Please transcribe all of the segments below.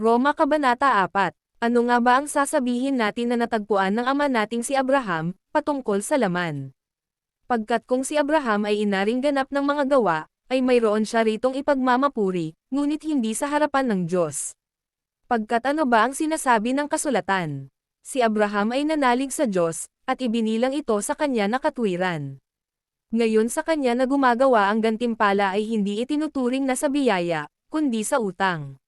Roma Kabanata 4. Ano nga ba ang sasabihin natin na natagpuan ng ama nating si Abraham, patungkol sa laman? Pagkat kung si Abraham ay inaring ganap ng mga gawa, ay mayroon siya ritong ipagmamapuri, ngunit hindi sa harapan ng Diyos. Pagkat ano ba ang sinasabi ng kasulatan? Si Abraham ay nanalig sa Diyos, at ibinilang ito sa kanya na katwiran. Ngayon sa kanya na gumagawa ang gantimpala ay hindi itinuturing na sa biyaya, kundi sa utang.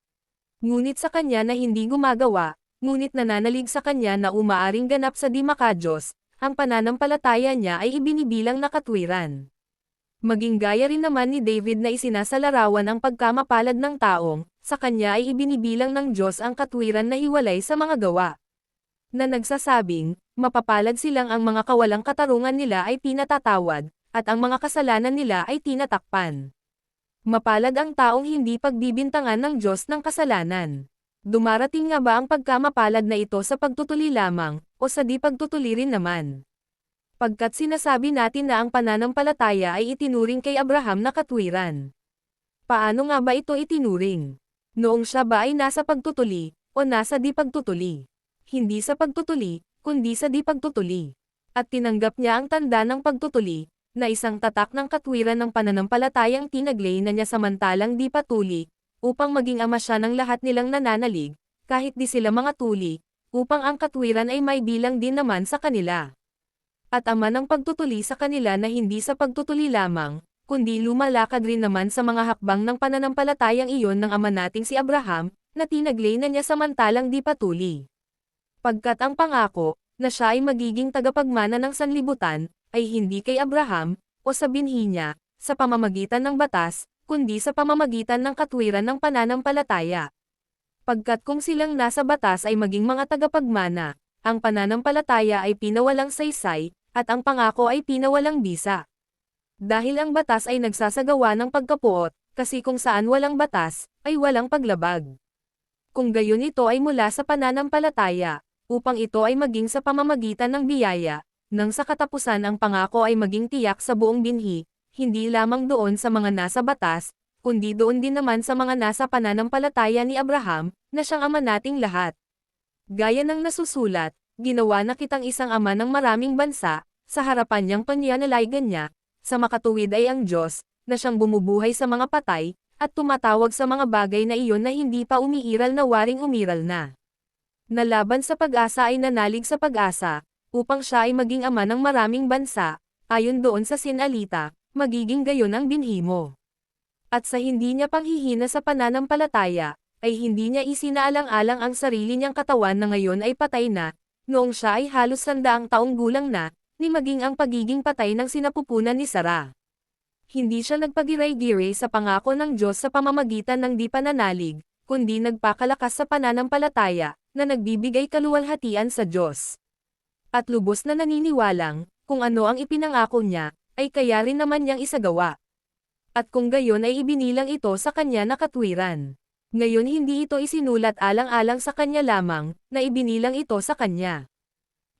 Ngunit sa kanya na hindi gumagawa, ngunit nananalig sa kanya na umaaring ganap sa di makadiyos, ang pananampalataya niya ay ibinibilang na katwiran. Maging gaya rin naman ni David na isinasalarawan ang pagkamapalad ng taong, sa kanya ay ibinibilang ng Diyos ang katwiran na hiwalay sa mga gawa. Na nagsasabing, mapapalad silang ang mga kawalang katarungan nila ay pinatatawad, at ang mga kasalanan nila ay tinatakpan. Mapalad ang taong hindi pagbibintangan ng Diyos ng kasalanan. Dumarating nga ba ang pagkamapalad na ito sa pagtutuli lamang, o sa di pagtutuli rin naman? Pagkat sinasabi natin na ang pananampalataya ay itinuring kay Abraham na katwiran. Paano nga ba ito itinuring? Noong siya ba ay nasa pagtutuli, o nasa di pagtutuli? Hindi sa pagtutuli, kundi sa di pagtutuli. At tinanggap niya ang tanda ng pagtutuli, na isang tatak ng katwiran ng pananampalatayang tinaglay na niya samantalang di patuli, upang maging ama siya ng lahat nilang nananalig, kahit di sila mga tuli, upang ang katwiran ay may bilang din naman sa kanila. At ama ng pagtutuli sa kanila na hindi sa pagtutuli lamang, kundi lumalakad rin naman sa mga hakbang ng pananampalatayang iyon ng ama nating si Abraham, na tinaglay na niya samantalang di patuli. Pagkat ang pangako, na siya ay magiging tagapagmana ng sanlibutan, ay hindi kay Abraham, o sa binhi niya, sa pamamagitan ng batas, kundi sa pamamagitan ng katwiran ng pananampalataya. Pagkat kung silang nasa batas ay maging mga tagapagmana, ang pananampalataya ay pinawalang saysay, at ang pangako ay pinawalang bisa. Dahil ang batas ay nagsasagawa ng pagkapuot, kasi kung saan walang batas, ay walang paglabag. Kung gayon ito ay mula sa pananampalataya, upang ito ay maging sa pamamagitan ng biyaya, nang sa katapusan ang pangako ay maging tiyak sa buong binhi, hindi lamang doon sa mga nasa batas, kundi doon din naman sa mga nasa pananampalataya ni Abraham, na siyang ama nating lahat. Gaya ng nasusulat, ginawa na kitang isang ama ng maraming bansa, sa harapan niyang panyanalagan niya, sa makatuwid ay ang Diyos, na siyang bumubuhay sa mga patay, at tumatawag sa mga bagay na iyon na hindi pa umiiral na waring umiral na. Nalaban sa pag-asa ay nanalig sa pag-asa, upang siya ay maging ama ng maraming bansa, ayon doon sa sinalita, magiging gayon ang binhi mo. At sa hindi niya panghihina sa pananampalataya, ay hindi niya isinaalang-alang ang sarili niyang katawan na ngayon ay patay na, noong siya ay halos 100 taong gulang na, ni maging ang pagiging patay ng sinapupunan ni Sarah. Hindi siya nagpagiray-giray sa pangako ng Diyos sa pamamagitan ng di pananalig, kundi nagpakalakas sa pananampalataya, na nagbibigay kaluwalhatian sa Diyos. At lubos na naniniwalang, kung ano ang ipinangako niya, ay kaya rin naman niyang isagawa. At kung gayon ay ibinilang ito sa kanya na katwiran. Ngayon hindi ito isinulat alang-alang sa kanya lamang, na ibinilang ito sa kanya.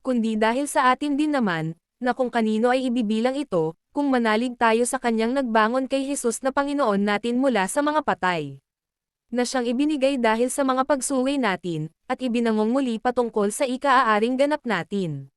Kundi dahil sa atin din naman, na kung kanino ay ibibilang ito, kung manalig tayo sa kanyang nagbangon kay Jesus na Panginoon natin mula sa mga patay. Na siyang ibinigay dahil sa mga pagsuway natin, at ibinangong muli patungkol sa ika-aaring ganap natin.